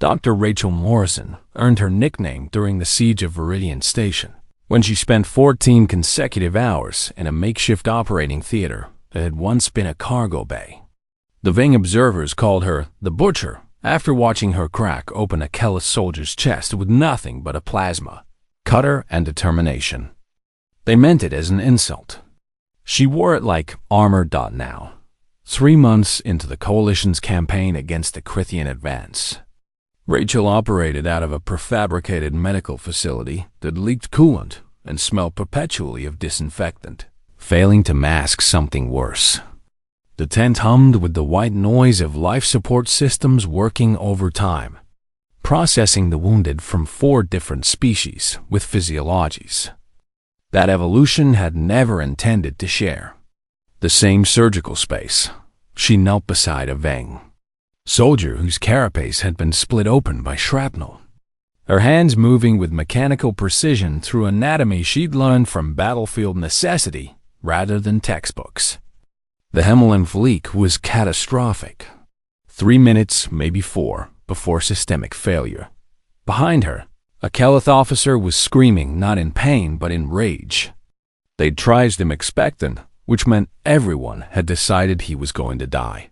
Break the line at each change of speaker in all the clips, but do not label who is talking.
Dr. Rachel Morrison earned her nickname during the siege of Viridian Station, when she spent 14 consecutive hours in a makeshift operating theater that had once been a cargo bay. The Ving observers called her the Butcher after watching her crack open a Kellis soldier's chest with nothing but a plasma cutter and determination. They meant it as an insult. She wore it like armor. Now, 3 months into the Coalition's campaign against the Krithian advance, Rachel operated out of a prefabricated medical facility that leaked coolant and smelled perpetually of disinfectant, failing to mask something worse. The tent hummed with the white noise of life support systems working overtime, processing the wounded from 4 different species with physiologies that evolution had never intended to share. The same surgical space, she knelt beside a Ving soldier whose carapace had been split open by shrapnel, her hands moving with mechanical precision through anatomy she'd learned from battlefield necessity rather than textbooks. The hemorrhage was catastrophic. 3 minutes, maybe 4, before systemic failure. Behind her, a Kelith officer was screaming not in pain but in rage. They'd triaged him expectant, which meant everyone had decided he was going to die.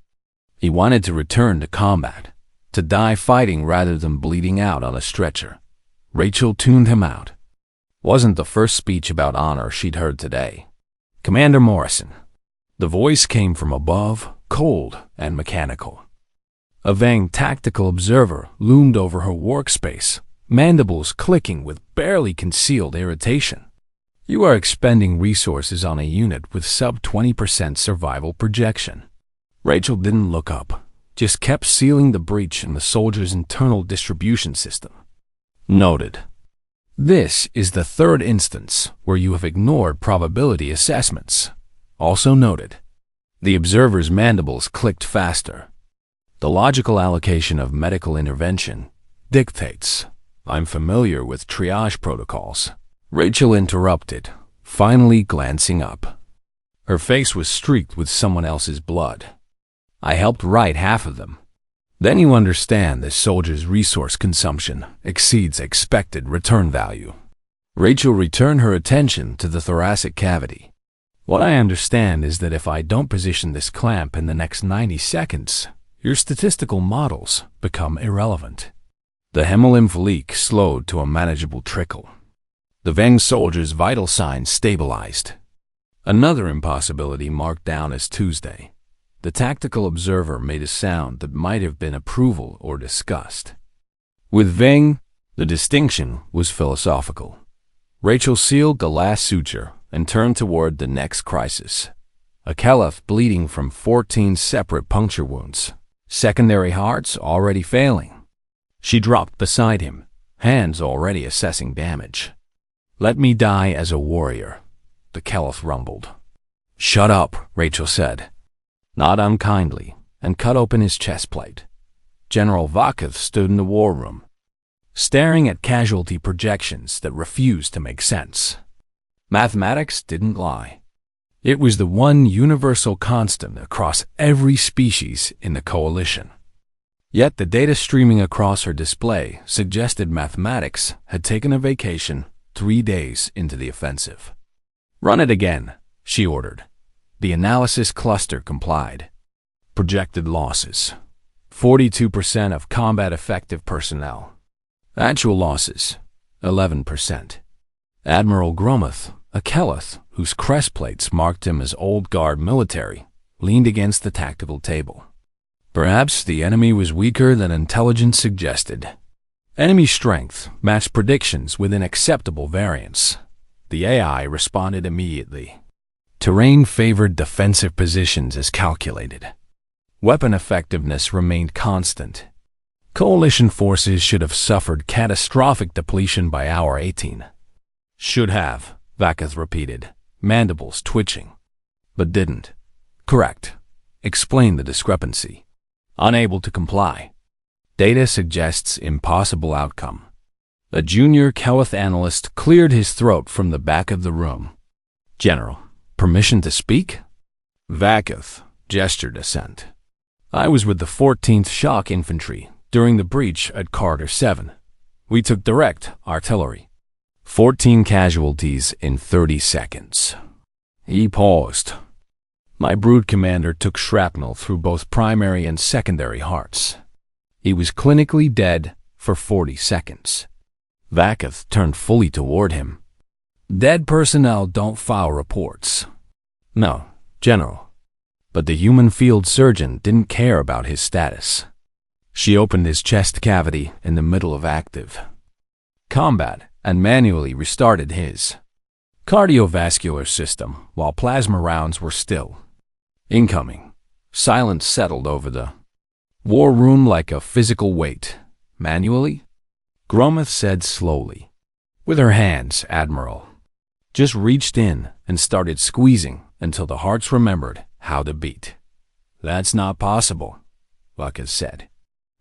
He wanted to return to combat, to die fighting rather than bleeding out on a stretcher. Rachel tuned him out. Wasn't the first speech about honor she'd heard today. "Commander Morrison." The voice came from above, cold and mechanical. A Vang tactical observer loomed over her workspace, mandibles clicking with barely concealed irritation. "You are expending resources on a unit with sub-20% survival projection." Rachel didn't look up, just kept sealing the breach in the soldier's internal distribution system. Noted. This is the 3rd instance where you have ignored probability assessments. Also noted. The observer's mandibles clicked faster. The logical allocation of medical intervention dictates. "I'm familiar with triage protocols." Rachel interrupted, finally glancing up. Her face was streaked with someone else's blood. "I helped write half of them." Then you understand this soldier's resource consumption exceeds expected return value. Rachel returned her attention to the thoracic cavity. "What I understand is that if I don't position this clamp in the next 90 seconds, your statistical models become irrelevant." The hemolymph slowed to a manageable trickle. The Veng soldier's vital signs stabilized. Another impossibility marked down as Tuesday. The tactical observer made a sound that might have been approval or disgust. With Veng, the distinction was philosophical. Rachel sealed the last suture and turned toward the next crisis. A caliph bleeding from 14 separate puncture wounds, secondary hearts already failing. She dropped beside him, hands already assessing damage. "Let me die as a warrior," the caliph rumbled. "Shut up," Rachel said, not unkindly, and cut open his chest plate. General Vakith stood in the war room, staring at casualty projections that refused to make sense. Mathematics didn't lie. It was the one universal constant across every species in the coalition. Yet the data streaming across her display suggested mathematics had taken a vacation 3 days into the offensive. "Run it again," she ordered. The analysis cluster complied. Projected losses: 42% of combat effective personnel. Actual losses: 11%. Admiral Gromuth, a Kelith whose crest plates marked him as old guard military, leaned against the tactical table. Perhaps the enemy was weaker than intelligence suggested. Enemy strength matched predictions within acceptable variance. The AI responded immediately. Terrain favored defensive positions as calculated. Weapon effectiveness remained constant. Coalition forces should have suffered catastrophic depletion by hour 18. "Should have," Vakith repeated, mandibles twitching. "But didn't." "Correct." Explain the discrepancy. "Unable to comply." Data suggests impossible outcome. A junior Kelith analyst cleared his throat from the back of the room. "General, permission to speak?" Vakith gestured assent. "I was with the 14th Shock Infantry, During the breach at Carter 7, we took direct artillery. 14 casualties in 30 seconds. He paused. My brood commander took shrapnel through both primary and secondary hearts. He was clinically dead for 40 seconds. Vaketh turned fully toward him. Dead personnel don't file reports. No, General. But the human field surgeon didn't care about his status. She opened his chest cavity in the middle of active combat and manually restarted his cardiovascular system while plasma rounds were still incoming. Silence settled over the war room like a physical weight. Manually? Grometh said slowly. With her hands, Admiral. Just reached in and started squeezing until the hearts remembered how to beat. That's not possible, Vaketh said.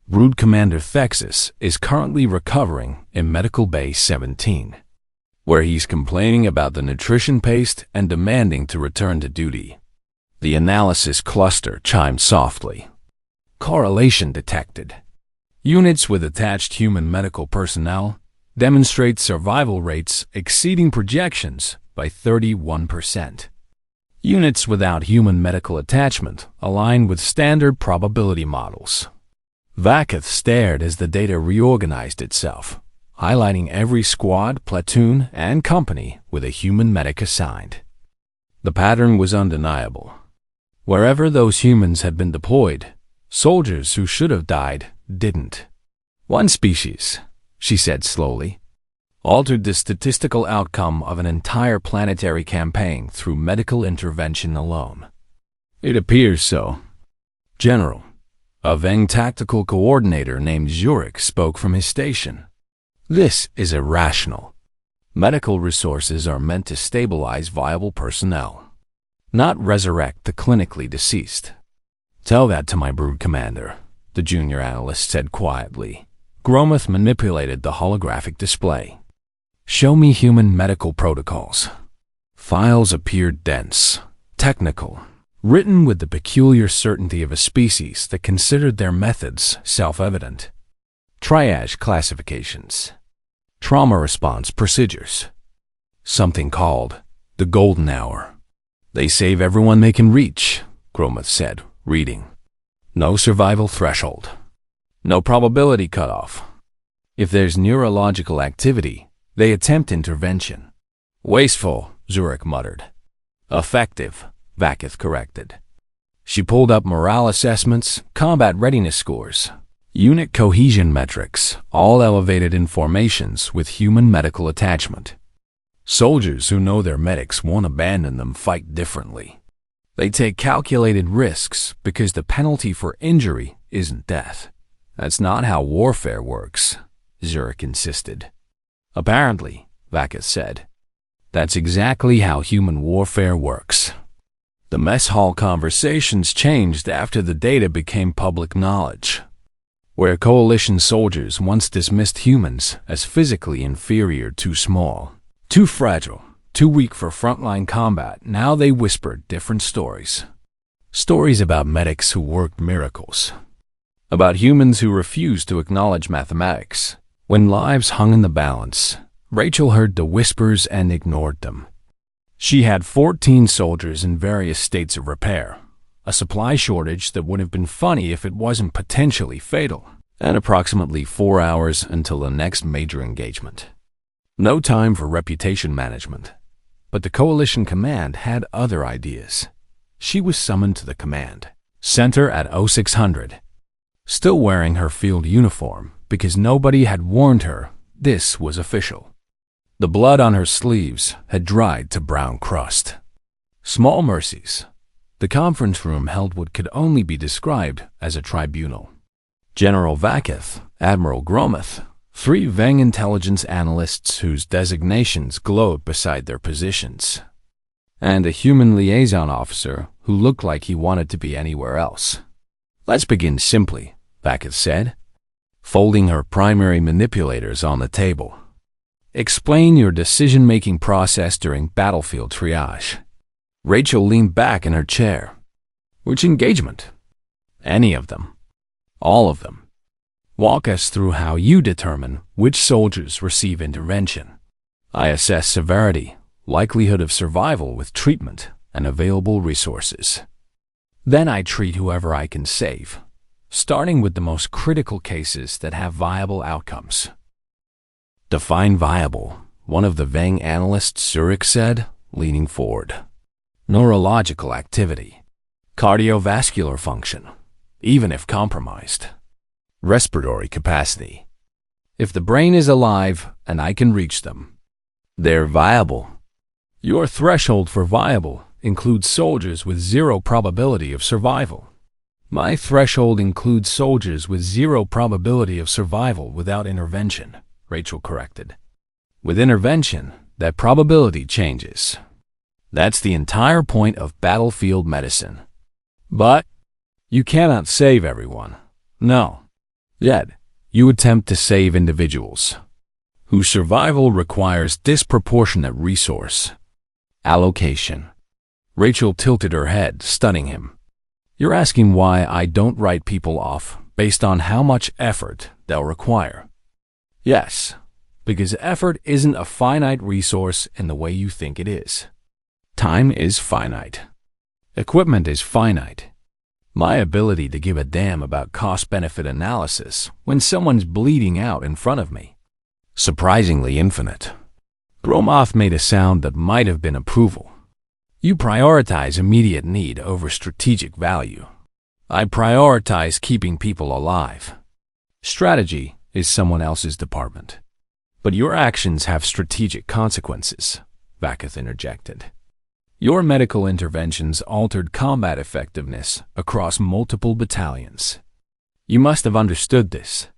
Brood Commander Thexus is currently recovering in Medical Bay 17, where he's complaining about the nutrition paste and demanding to return to duty. The analysis cluster chimed softly. Correlation detected. Units with attached human medical personnel demonstrate survival rates exceeding projections by 31%. Units without human medical attachment align with standard probability models. Vaketh stared as the data reorganized itself, highlighting every squad, platoon, and company with a human medic assigned. The pattern was undeniable. Wherever those humans had been deployed, soldiers who should have died didn't. One species, she said slowly, altered the statistical outcome of an entire planetary campaign through medical intervention alone. It appears so. General, a Veng tactical coordinator named Zurich spoke from his station. This is irrational. Medical resources are meant to stabilize viable personnel, not resurrect the clinically deceased. Tell that to my brood commander, the junior analyst said quietly. Grometh manipulated the holographic display. Show me human medical protocols. Files appeared dense, technical, written with the peculiar certainty of a species that considered their methods self-evident. Triage classifications. Trauma response procedures. Something called the golden hour. They save everyone they can reach, Grometh said, reading. No survival threshold. No probability cutoff. If there's neurological activity, they attempt intervention. Wasteful, Zurich muttered. Effective, Vaketh corrected. She pulled up morale assessments, combat readiness scores, unit cohesion metrics, all elevated in formations with human medical attachment. Soldiers who know their medics won't abandon them fight differently. They take calculated risks because the penalty for injury isn't death. That's not how warfare works, Zurich insisted. Apparently, Vaketh said. That's exactly how human warfare works. The mess hall conversations changed after the data became public knowledge. Where coalition soldiers once dismissed humans as physically inferior, too small, too fragile, too weak for frontline combat, now they whispered different stories. Stories about medics who worked miracles. About humans who refused to acknowledge mathematics. When lives hung in the balance, Rachel heard the whispers and ignored them. She had 14 soldiers in various states of repair, a supply shortage that would have been funny if it wasn't potentially fatal, and approximately 4 hours until the next major engagement. No time for reputation management, but the coalition command had other ideas. She was summoned to the command center at 0600, still wearing her field uniform because nobody had warned her this was official. The blood on her sleeves had dried to brown crust. Small mercies. The conference room held what could only be described as a tribunal. General Vaketh, Admiral Grometh, 3 Veng intelligence analysts whose designations glowed beside their positions, and a human liaison officer who looked like he wanted to be anywhere else. Let's begin simply, Vaketh said, folding her primary manipulators on the table. Explain your decision-making process during battlefield triage. Rachel leaned back in her chair. Which engagement? Any of them. All of them. Walk us through how you determine which soldiers receive intervention. I assess severity, likelihood of survival with treatment, and available resources. Then I treat whoever I can save, starting with the most critical cases that have viable outcomes. Define viable, one of the Veng analysts Zurich said, leaning forward. Neurological activity, cardiovascular function, even if compromised. Respiratory capacity. If the brain is alive and I can reach them, they're viable. Your threshold for viable includes soldiers with zero probability of survival. My threshold includes soldiers with zero probability of survival without intervention, Rachel corrected. With intervention, that probability changes. That's the entire point of battlefield medicine. But you cannot save everyone. No. Yet, you attempt to save individuals whose survival requires disproportionate resource allocation. Rachel tilted her head, stunning him. You're asking why I don't write people off based on how much effort they'll require. Yes, because effort isn't a finite resource in the way you think it is. Time is finite. Equipment is finite. My ability to give a damn about cost-benefit analysis when someone's bleeding out in front of me. Surprisingly infinite. Gromoth made a sound that might have been approval. You prioritize immediate need over strategic value. I prioritize keeping people alive. Strategy is someone else's department. But your actions have strategic consequences, Vaketh interjected. Your medical interventions altered combat effectiveness across multiple battalions. You must have understood this.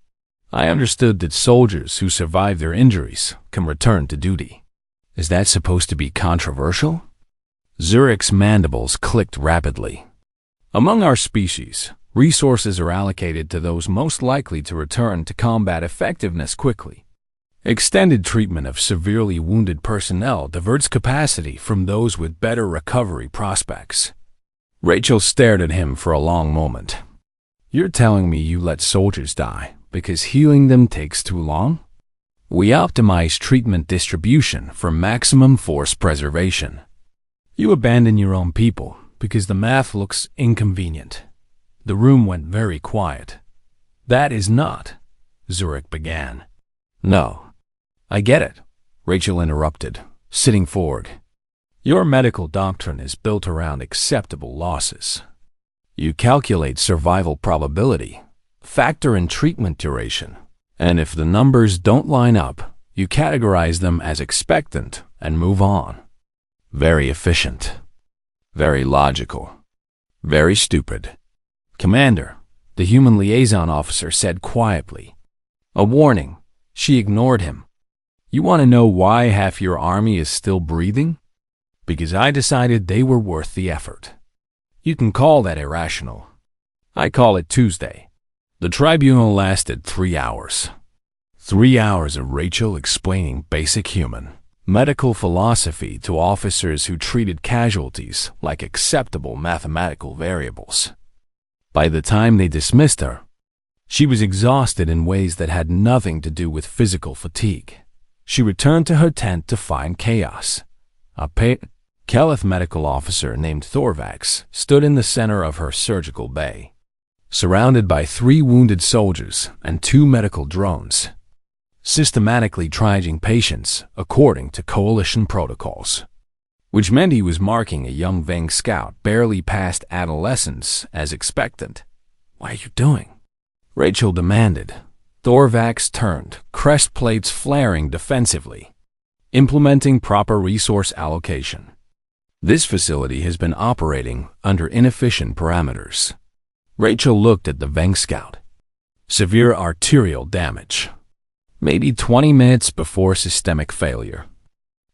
I understood that soldiers who survive their injuries can return to duty. Is that supposed to be controversial? Zurich's mandibles clicked rapidly. Among our species, resources are allocated to those most likely to return to combat effectiveness quickly. Extended treatment of severely wounded personnel diverts capacity from those with better recovery prospects. Rachel stared at him for a long moment. You're telling me you let soldiers die because healing them takes too long? We optimize treatment distribution for maximum force preservation. You abandon your own people because the math looks inconvenient. The room went very quiet. That is not, Zurich began. No. I get it, Rachel interrupted, sitting forward. Your medical doctrine is built around acceptable losses. You calculate survival probability, factor in treatment duration, and if the numbers don't line up, you categorize them as expectant and move on. Very efficient. Very logical. Very stupid. Commander, the human liaison officer said quietly. A warning. She ignored him. You want to know why half your army is still breathing? Because I decided they were worth the effort. You can call that irrational. I call it Tuesday. The tribunal lasted 3 hours. 3 hours of Rachel explaining basic human medical philosophy to officers who treated casualties like acceptable mathematical variables. By the time they dismissed her, she was exhausted in ways that had nothing to do with physical fatigue. She returned to her tent to find chaos. A Keleth medical officer named Thorvax stood in the center of her surgical bay, surrounded by 3 wounded soldiers and 2 medical drones, systematically triaging patients according to coalition protocols, which meant he was marking a young Veng scout barely past adolescence as expectant. What are you doing? Rachel demanded. Thorvax turned, crest plates flaring defensively, implementing proper resource allocation. This facility has been operating under inefficient parameters. Rachel looked at the Veng scout. Severe arterial damage. Maybe 20 minutes before systemic failure.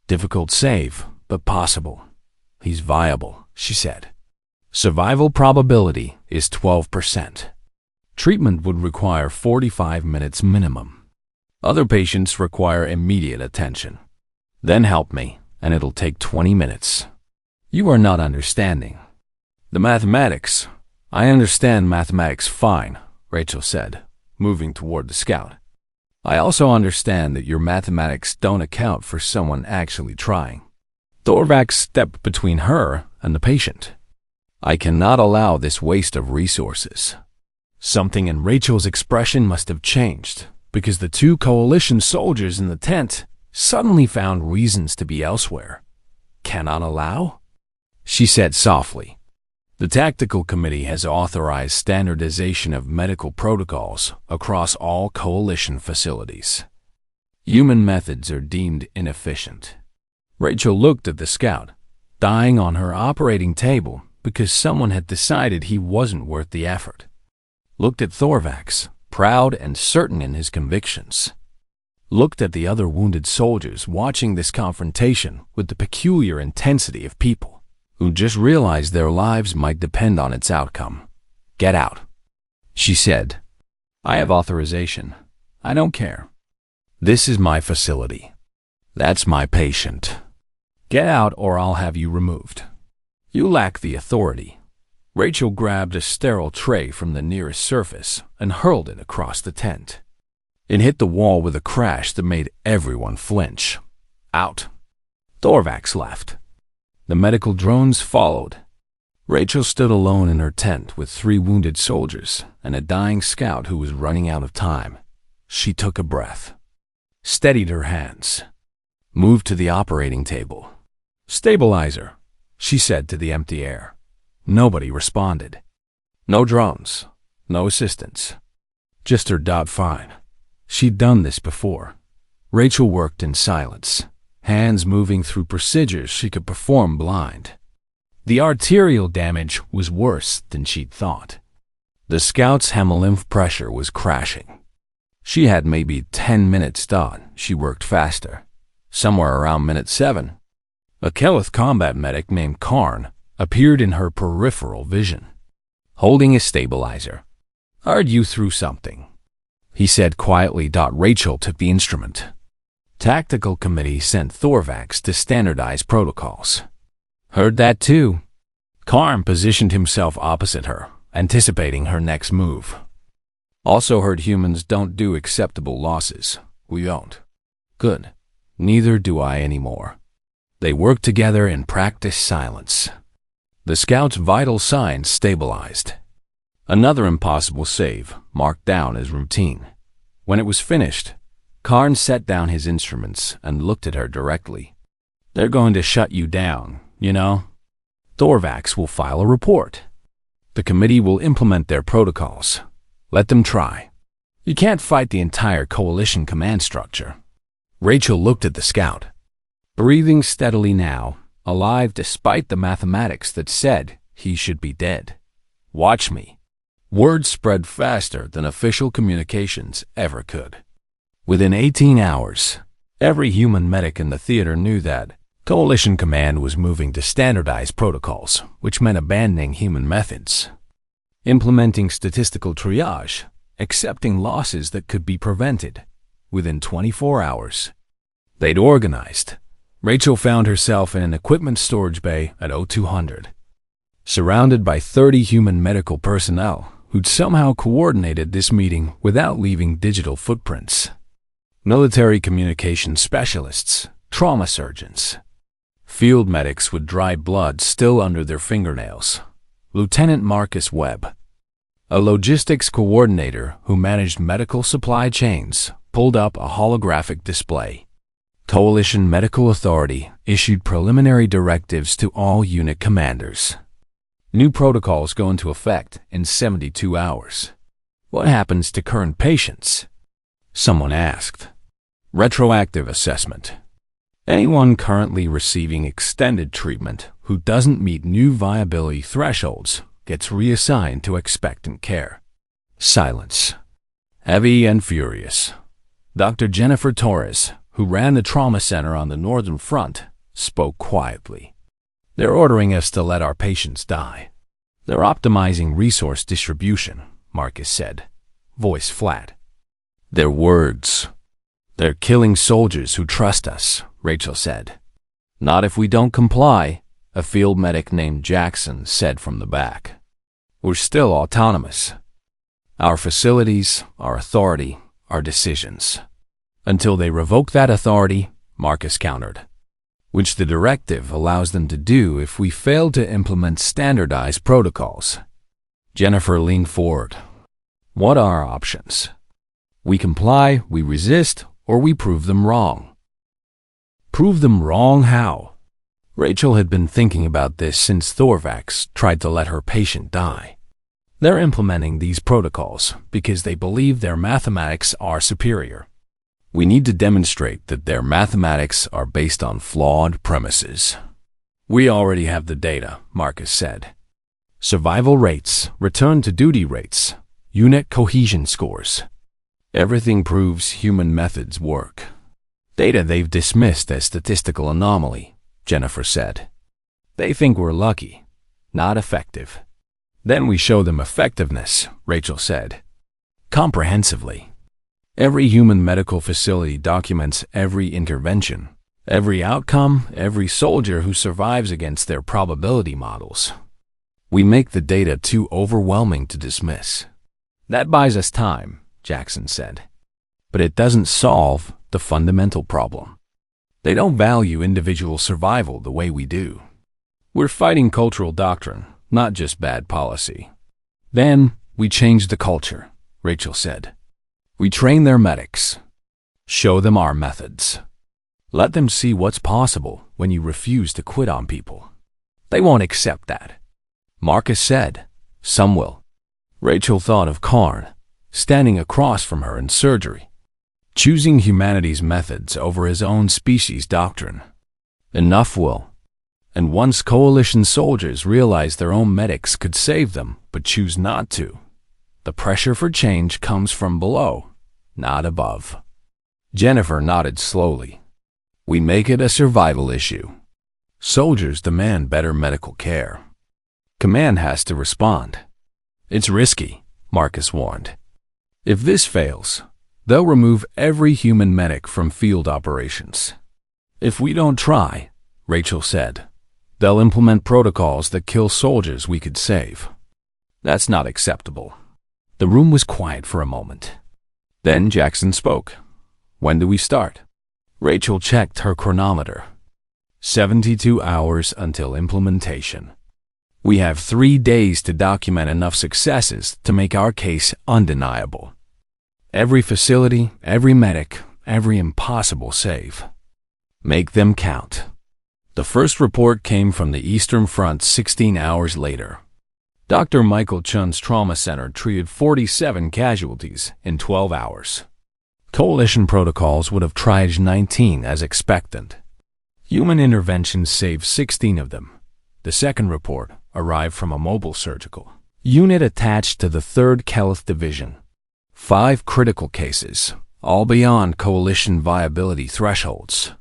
Difficult save, but possible. He's viable, she said. Survival probability is 12%. Treatment would require 45 minutes minimum. Other patients require immediate attention. Then help me, and it'll take 20 minutes. You are not understanding. The mathematics. I understand mathematics fine, Rachel said, moving toward the scout. I also understand that your mathematics don't account for someone actually trying. Thorvax stepped between her and the patient. I cannot allow this waste of resources. Something in Rachel's expression must have changed, because the two coalition soldiers in the tent suddenly found reasons to be elsewhere. Cannot allow? She said softly. The tactical committee has authorized standardization of medical protocols across all coalition facilities. Human methods are deemed inefficient. Rachel looked at the scout, dying on her operating table because someone had decided he wasn't worth the effort. Looked at Thorvax, proud and certain in his convictions. Looked at the other wounded soldiers watching this confrontation with the peculiar intensity of people who just realized their lives might depend on its outcome. Get out, she said. I have authorization. I don't care. This is my facility. That's my patient. Get out or I'll have you removed. You lack the authority. Rachel grabbed a sterile tray from the nearest surface and hurled it across the tent. It hit the wall with a crash that made everyone flinch. Out. Thorvax left. The medical drones followed. Rachel stood alone in her tent with 3 wounded soldiers and a dying scout who was running out of time. She took a breath, steadied her hands, moved to the operating table. Stabilizer, she said to the empty air. Nobody responded. No drones, no assistance. Just her .5. She'd done this before. Rachel worked in silence, hands moving through procedures she could perform blind. The arterial damage was worse than she'd thought. The scout's hemolymph pressure was crashing. She had maybe 10 minutes done. She worked faster. Somewhere around minute 7, a Kelith combat medic named Karn appeared in her peripheral vision, holding a stabilizer. Heard you through something, he said quietly. Rachel took the instrument. Tactical committee sent Thorvax to standardize protocols. Heard that too. Karn positioned himself opposite her, anticipating her next move. Also heard humans don't do acceptable losses. We don't. Good. Neither do I anymore. They worked together in practiced silence. The scout's vital signs stabilized. Another impossible save, marked down as routine. When it was finished, Karn set down his instruments and looked at her directly. They're going to shut you down, you know. Thorvax will file a report. The committee will implement their protocols. Let them try. You can't fight the entire coalition command structure. Rachel looked at the scout, breathing steadily now, alive despite the mathematics that said he should be dead. Watch me. Word spread faster than official communications ever could. Within 18 hours, every human medic in the theater knew that Coalition Command was moving to standardized protocols, which meant abandoning human methods, implementing statistical triage, accepting losses that could be prevented. Within 24 hours, they'd organized. Rachel found herself in an equipment storage bay at 0200, surrounded by 30 human medical personnel who'd somehow coordinated this meeting without leaving digital footprints. Military communications specialists, trauma surgeons, field medics with dried blood still under their fingernails, Lieutenant Marcus Webb, a logistics coordinator who managed medical supply chains, pulled up a holographic display. Coalition Medical Authority issued preliminary directives to all unit commanders. New protocols go into effect in 72 hours. What happens to current patients? Someone asked. Retroactive assessment. Anyone currently receiving extended treatment who doesn't meet new viability thresholds gets reassigned to expectant care. Silence. Heavy and furious. Dr. Jennifer Torres, who ran the trauma center on the Northern Front, spoke quietly. They're ordering us to let our patients die. They're optimizing resource distribution, Marcus said, voice flat. They're words. They're killing soldiers who trust us, Rachel said. Not if we don't comply, a field medic named Jackson said from the back. We're still autonomous. Our facilities, our authority, our decisions. Until they revoke that authority, Marcus countered. Which the directive allows them to do if we fail to implement standardized protocols. Jennifer leaned forward. What are our options? We comply, we resist, or we prove them wrong. Prove them wrong how? Rachel had been thinking about this since Thorvax tried to let her patient die. They're implementing these protocols because they believe their mathematics are superior. We need to demonstrate that their mathematics are based on flawed premises. We already have the data, Marcus said. Survival rates, return to duty rates, unit cohesion scores. Everything proves human methods work. Data they've dismissed as statistical anomaly, Jennifer said. They think we're lucky, not effective. Then we show them effectiveness, Rachel said. Comprehensively. Every human medical facility documents every intervention, every outcome, every soldier who survives against their probability models. We make the data too overwhelming to dismiss. That buys us time, Jackson said. But it doesn't solve the fundamental problem. They don't value individual survival the way we do. We're fighting cultural doctrine, not just bad policy. Then we change the culture, Rachel said. We train their medics. Show them our methods. Let them see what's possible when you refuse to quit on people. They won't accept that. Marcus said, some will. Rachel thought of Karn, standing across from her in surgery, choosing humanity's methods over his own species' doctrine. Enough will. And once coalition soldiers realize their own medics could save them but choose not to, the pressure for change comes from below, not above. Jennifer nodded slowly. We make it a survival issue. Soldiers demand better medical care. Command has to respond. It's risky, Marcus warned. If this fails, they'll remove every human medic from field operations. If we don't try, Rachel said, they'll implement protocols that kill soldiers we could save. That's not acceptable. The room was quiet for a moment. Then Jackson spoke. When do we start? Rachel checked her chronometer. 72 hours until implementation. We have 3 days to document enough successes to make our case undeniable. Every facility, every medic, every impossible save. Make them count. The first report came from the Eastern Front 16 hours later. Dr. Michael Chun's trauma center treated 47 casualties in 12 hours. Coalition protocols would have triaged 19 as expected. Human interventions saved 16 of them. The second report arrived from a mobile surgical unit attached to the 3rd Kelth Division. 5 critical cases, all beyond coalition viability thresholds.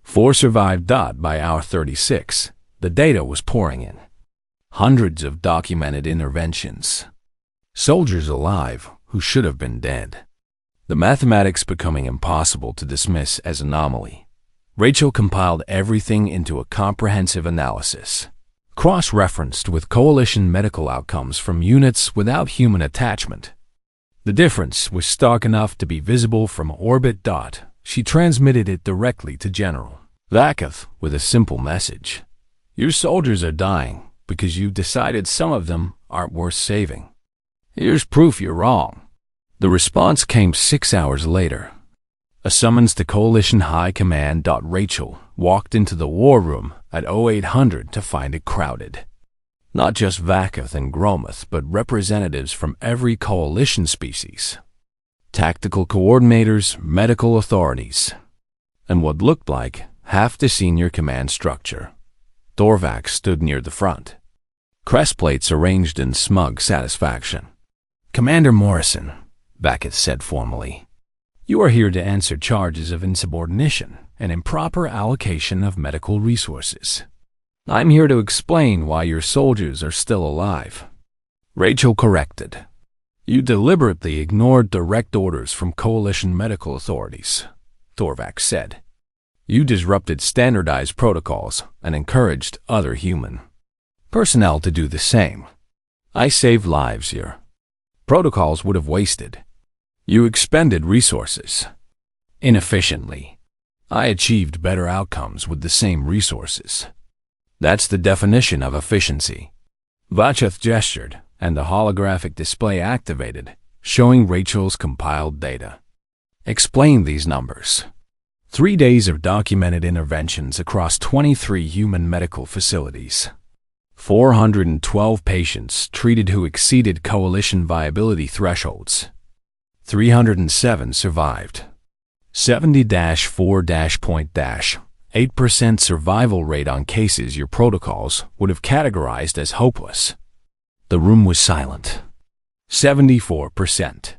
4 survived. By hour 36, the data was pouring in. Hundreds of documented interventions. Soldiers alive who should have been dead. The mathematics becoming impossible to dismiss as anomaly. Rachel compiled everything into a comprehensive analysis, cross-referenced with coalition medical outcomes from units without human attachment. The difference was stark enough to be visible from orbit. She transmitted it directly to General Vaketh with a simple message. Your soldiers are dying because you've decided some of them aren't worth saving. Here's proof you're wrong. The response came 6 hours later. A summons to Coalition High Command. Rachel walked into the war room at 0800 to find it crowded. Not just Vaketh and Gromoth, but representatives from every coalition species. Tactical coordinators, medical authorities, and what looked like half the senior command structure. Thorvax stood near the front, crest plates arranged in smug satisfaction. Commander Morrison, Vaketh said formally, you are here to answer charges of insubordination and improper allocation of medical resources. I'm here to explain why your soldiers are still alive. Rachel corrected. You deliberately ignored direct orders from coalition medical authorities, Thorvax said. You disrupted standardized protocols and encouraged other human personnel to do the same. I save lives here. Protocols would have wasted. You expended resources inefficiently. I achieved better outcomes with the same resources. That's the definition of efficiency. Vacheth gestured, and the holographic display activated, showing Rachel's compiled data. Explain these numbers. 3 days of documented interventions across 23 human medical facilities. 412 patients treated who exceeded coalition viability thresholds. 307 survived. 70-4-8% survival rate on cases your protocols would have categorized as hopeless. The room was silent. 74%.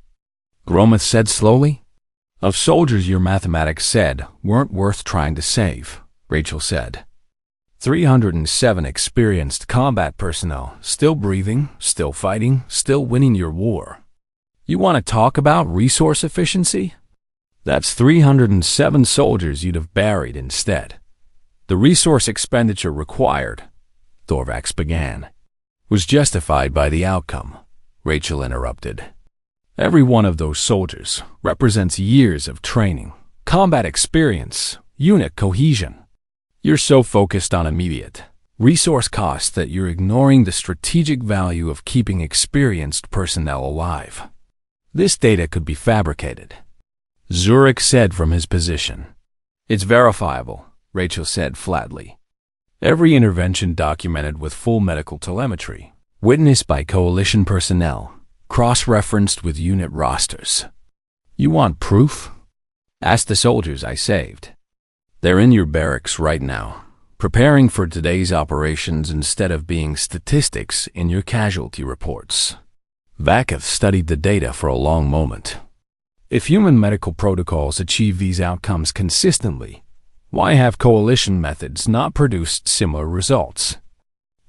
Gromuth said slowly. Of soldiers your mathematics said weren't worth trying to save, Rachel said. 307 experienced combat personnel, still breathing, still fighting, still winning your war. You want to talk about resource efficiency? That's 307 soldiers you'd have buried instead. The resource expenditure required, Thorvax began, was justified by the outcome, Rachel interrupted. Every one of those soldiers represents years of training, combat experience, unit cohesion. You're so focused on immediate resource costs that you're ignoring the strategic value of keeping experienced personnel alive. This data could be fabricated, Zurich said from his position. It's verifiable, Rachel said flatly. Every intervention documented with full medical telemetry, witnessed by coalition personnel, cross-referenced with unit rosters. You want proof? Ask the soldiers I saved. They're in your barracks right now, preparing for today's operations instead of being statistics in your casualty reports. Vacheth studied the data for a long moment. If human medical protocols achieve these outcomes consistently, why have coalition methods not produced similar results?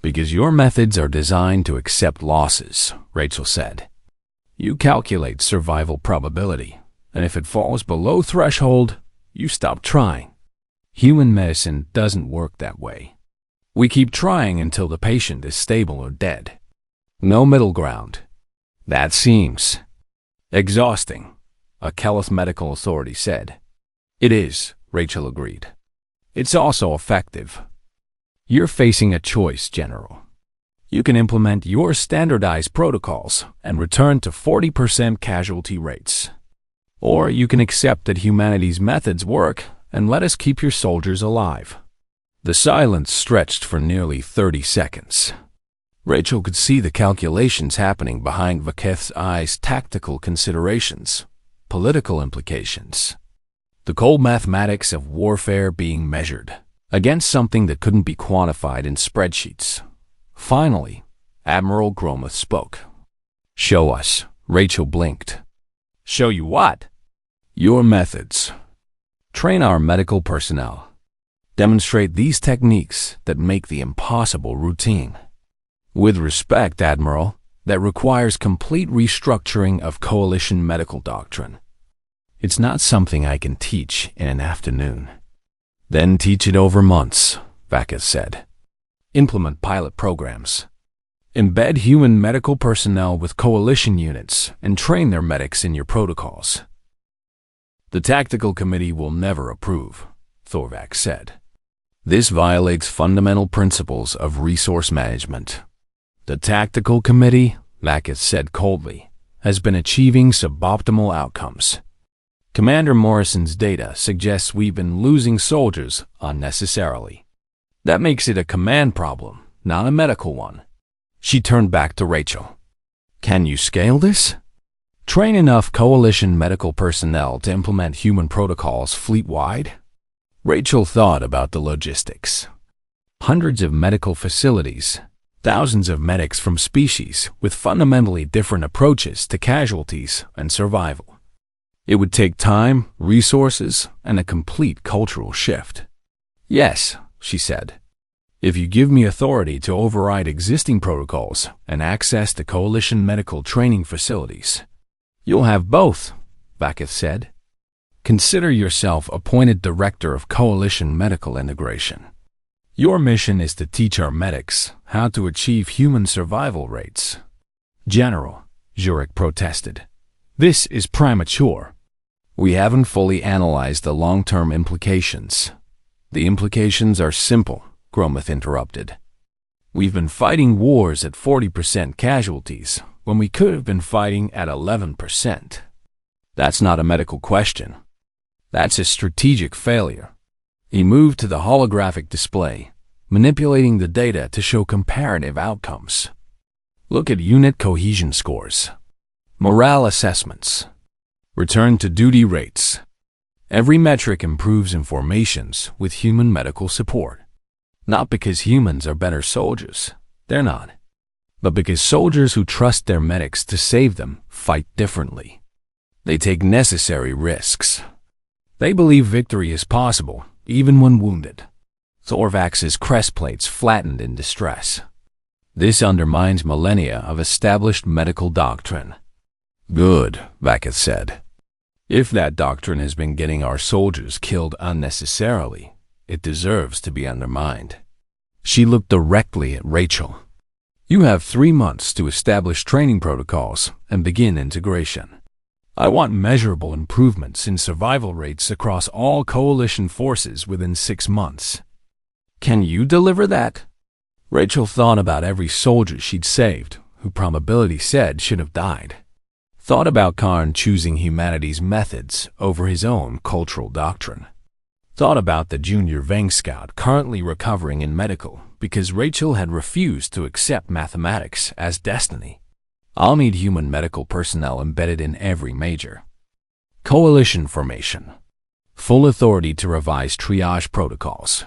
Because your methods are designed to accept losses, Rachel said. You calculate survival probability, and if it falls below threshold, you stop trying. Human medicine doesn't work that way. We keep trying until the patient is stable or dead. No middle ground. That seems exhausting, a Kelith medical authority said. It is, Rachel agreed. It's also effective. You're facing a choice, General. You can implement your standardized protocols and return to 40% casualty rates. Or you can accept that humanity's methods work and let us keep your soldiers alive. The silence stretched for nearly 30 seconds. Rachel could see the calculations happening behind Vacheth's eyes, tactical considerations, political implications. The cold mathematics of warfare being measured against something that couldn't be quantified in spreadsheets. Finally, Admiral Gromuth spoke. Show us, Rachel blinked. Show you what? Your methods. Train our medical personnel. Demonstrate these techniques that make the impossible routine. With respect, Admiral, that requires complete restructuring of coalition medical doctrine. It's not something I can teach in an afternoon. Then teach it over months, Vacheth said. Implement pilot programs. Embed human medical personnel with coalition units and train their medics in your protocols. The Tactical Committee will never approve, Thorvax said. This violates fundamental principles of resource management. The Tactical Committee, Vacheth said coldly, has been achieving suboptimal outcomes. Commander Morrison's data suggests we've been losing soldiers unnecessarily. That makes it a command problem, not a medical one. She turned back to Rachel. Can you scale this? Train enough coalition medical personnel to implement human protocols fleet-wide? Rachel thought about the logistics. Hundreds of medical facilities, thousands of medics from species with fundamentally different approaches to casualties and survival. It would take time, resources, and a complete cultural shift. Yes, she said. If you give me authority to override existing protocols and access to coalition medical training facilities, you'll have both, Vacheth said. Consider yourself appointed Director of Coalition Medical Integration. Your mission is to teach our medics how to achieve human survival rates. General, Zurich protested. "This is premature. We haven't fully analyzed the long-term implications." "The implications are simple," Gromuth interrupted. "We've been fighting wars at 40% casualties when we could have been fighting at 11%. That's not a medical question. That's a strategic failure." He moved to the holographic display, manipulating the data to show comparative outcomes. "Look at unit cohesion scores, morale assessments, return to duty rates. Every metric improves in formations with human medical support. Not because humans are better soldiers, they're not, but because soldiers who trust their medics to save them fight differently. They take necessary risks. They believe victory is possible, even when wounded." Thorvax's crest plates flattened in distress. "This undermines millennia of established medical doctrine." "Good," Vakith said. "If that doctrine has been getting our soldiers killed unnecessarily, it deserves to be undermined." She looked directly at Rachel. "You have 3 months to establish training protocols and begin integration. I want measurable improvements in survival rates across all coalition forces within 6 months. Can you deliver that?" Rachel thought about every soldier she'd saved, who probability said should have died. Thought about Karn choosing humanity's methods over his own cultural doctrine. Thought about the junior Vang Scout currently recovering in medical because Rachel had refused to accept mathematics as destiny. I'll need human medical personnel embedded in every major. Coalition formation. Full authority to revise triage protocols.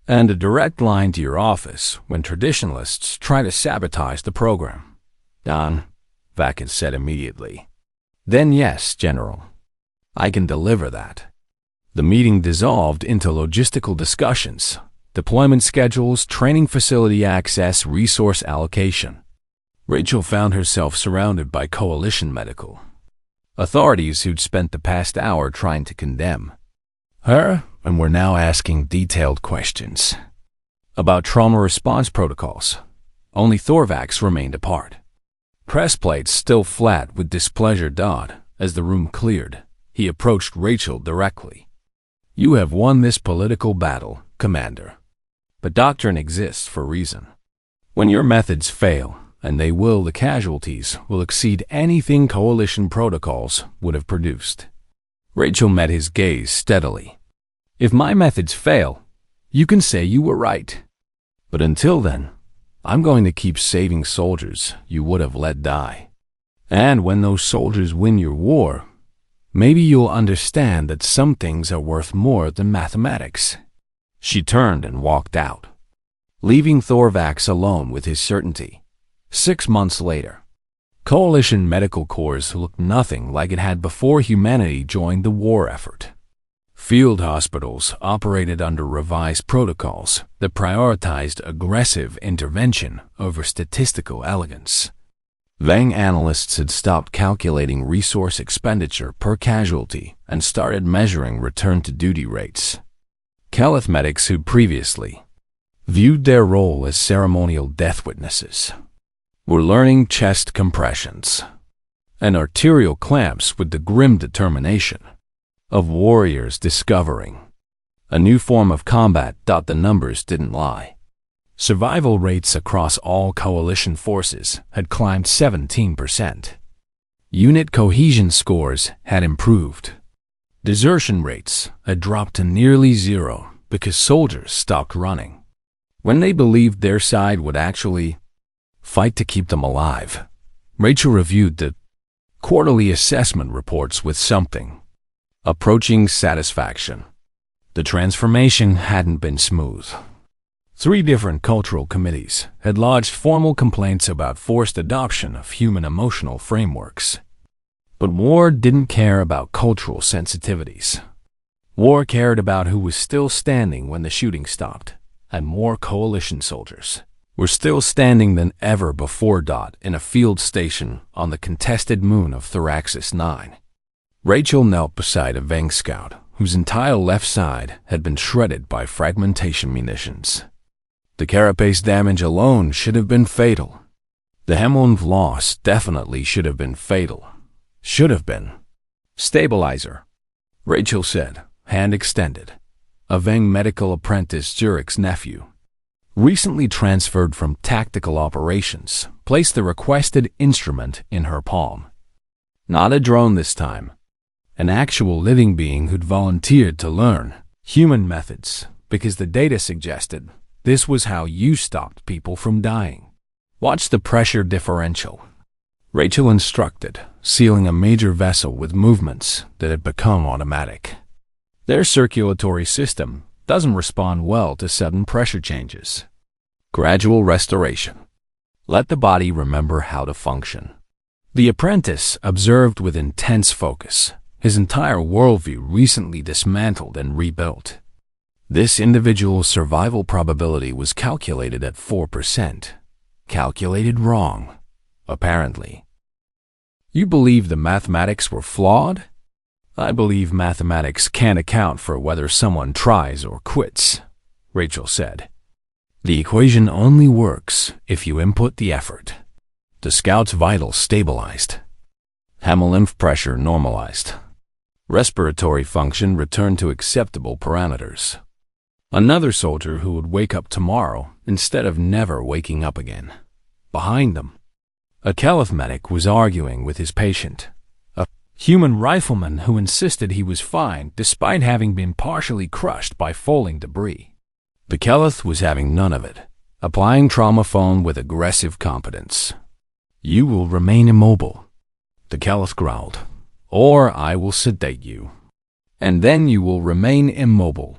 And a direct line to your office when traditionalists try to sabotage the program. "Done," Vakith said immediately. "Then yes, General. I can deliver that." The meeting dissolved into logistical discussions, deployment schedules, training facility access, resource allocation. Rachel found herself surrounded by coalition medical authorities who'd spent the past hour trying to condemn her and were now asking detailed questions about trauma response protocols. Only Thorvax remained apart. Press plates still flat with displeasure dot as the room cleared. He approached Rachel directly. "You have won this political battle, Commander. But doctrine exists for a reason. When your methods fail, and they will, the casualties will exceed anything coalition protocols would have produced." Rachel met his gaze steadily. "If my methods fail, you can say you were right. But until then, I'm going to keep saving soldiers you would have let die. And when those soldiers win your war, maybe you'll understand that some things are worth more than mathematics." She turned and walked out, leaving Thorvax alone with his certainty. 6 months later, Coalition medical corps looked nothing like it had before humanity joined the war effort. Field hospitals operated under revised protocols that prioritized aggressive intervention over statistical elegance. Vang analysts had stopped calculating resource expenditure per casualty and started measuring return-to-duty rates. Kelith medics who previously viewed their role as ceremonial death witnesses were learning chest compressions and arterial clamps with the grim determination of warriors discovering a new form of combat. The numbers didn't lie. Survival rates across all coalition forces had climbed 17%. Unit cohesion scores had improved. Desertion rates had dropped to nearly zero because soldiers stopped running when they believed their side would actually fight to keep them alive. Rachel reviewed the quarterly assessment reports with something approaching satisfaction. The transformation hadn't been smooth. 3 different cultural committees had lodged formal complaints about forced adoption of human emotional frameworks. But war didn't care about cultural sensitivities. War cared about who was still standing when the shooting stopped, and more coalition soldiers were still standing than ever before. In a field station on the contested moon of Thraxis 9. Rachel knelt beside a Vang Scout whose entire left side had been shredded by fragmentation munitions. The carapace damage alone should have been fatal. The Hemlund loss definitely should have been fatal. Should have been. Stabilizer, Rachel said, hand extended. A Veng medical apprentice Zurich's nephew, recently transferred from tactical operations, placed the requested instrument in her palm. Not a drone this time. An actual living being who'd volunteered to learn human methods because the data suggested this was how you stopped people from dying. Watch the pressure differential, Rachel instructed, sealing a major vessel with movements that had become automatic. Their circulatory system doesn't respond well to sudden pressure changes. Gradual restoration. Let the body remember how to function. The apprentice observed with intense focus, his entire worldview recently dismantled and rebuilt. This individual's survival probability was calculated at 4%. Calculated wrong, apparently. You believe the mathematics were flawed? I believe mathematics can't account for whether someone tries or quits, Rachel said. The equation only works if you input the effort. The scout's vitals stabilized. Hemolymph pressure normalized. Respiratory function returned to acceptable parameters. Another soldier who would wake up tomorrow instead of never waking up again. Behind them, a Caliph medic was arguing with his patient, a human rifleman who insisted he was fine despite having been partially crushed by falling debris. The Caliph was having none of it, applying trauma foam with aggressive competence. You will remain immobile, the Caliph growled, or I will sedate you. And then you will remain immobile.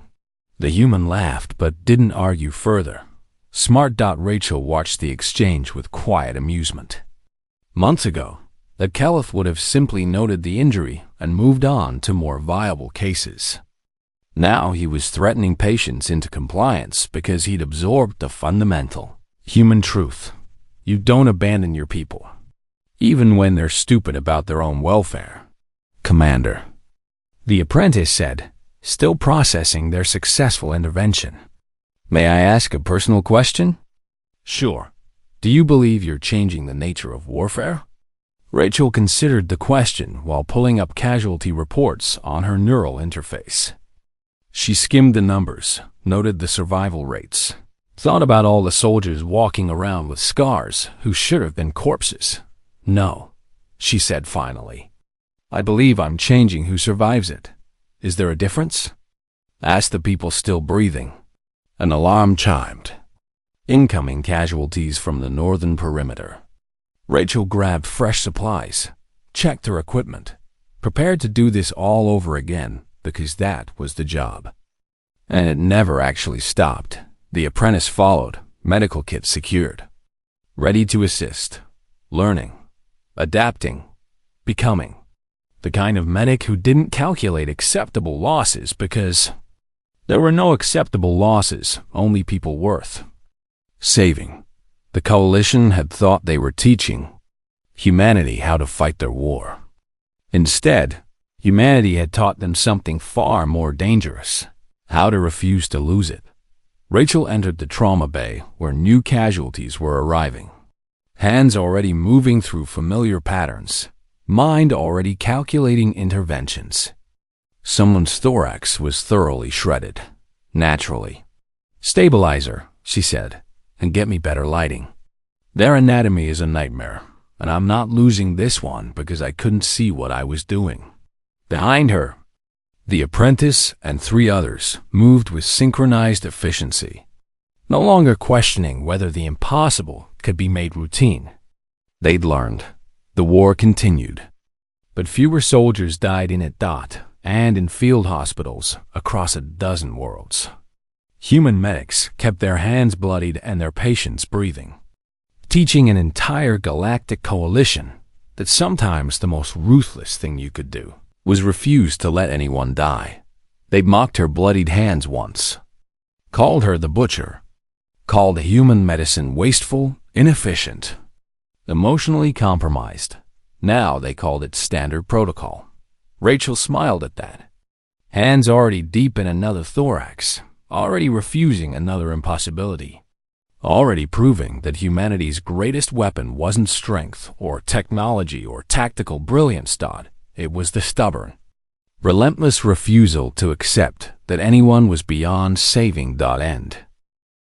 The human laughed but didn't argue further. Smart. Rachel watched the exchange with quiet amusement. Months ago, the Caliph would have simply noted the injury and moved on to more viable cases. Now he was threatening patients into compliance because he'd absorbed the fundamental human truth. You don't abandon your people, even when they're stupid about their own welfare. Commander, the apprentice said, still processing their successful intervention. May I ask a personal question? Sure. Do you believe you're changing the nature of warfare? Rachel considered the question while pulling up casualty reports on her neural interface. She skimmed the numbers, noted the survival rates, thought about all the soldiers walking around with scars who should have been corpses. No, she said finally. I believe I'm changing who survives it. Is there a difference? Ask the people still breathing. An alarm chimed. Incoming casualties from the northern perimeter. Rachel grabbed fresh supplies, checked her equipment, prepared to do this all over again because that was the job. And it never actually stopped. The apprentice followed, medical kit secured. Ready to assist, learning, adapting, becoming. The kind of medic who didn't calculate acceptable losses because there were no acceptable losses, only people worth saving. The coalition had thought they were teaching humanity how to fight their war. Instead, humanity had taught them something far more dangerous, how to refuse to lose it. Rachel entered the trauma bay where new casualties were arriving. Hands already moving through familiar patterns, mind already calculating interventions. Someone's thorax was thoroughly shredded, naturally. Stabilizer, she said, and get me better lighting. Their anatomy is a nightmare, and I'm not losing this one because I couldn't see what I was doing. Behind her, the apprentice and 3 others moved with synchronized efficiency, no longer questioning whether the impossible could be made routine. They'd learned. The war continued. But fewer soldiers died in it. And in field hospitals across a dozen worlds. Human medics kept their hands bloodied and their patients breathing, teaching an entire galactic coalition that sometimes the most ruthless thing you could do was refuse to let anyone die. They mocked her bloodied hands once, called her the butcher, called human medicine wasteful, inefficient, emotionally compromised. Now they called it standard protocol. Rachel smiled at that. Hands already deep in another thorax, already refusing another impossibility. already proving that humanity's greatest weapon wasn't strength or technology or tactical brilliance. It was the stubborn, relentless refusal to accept that anyone was beyond saving. End.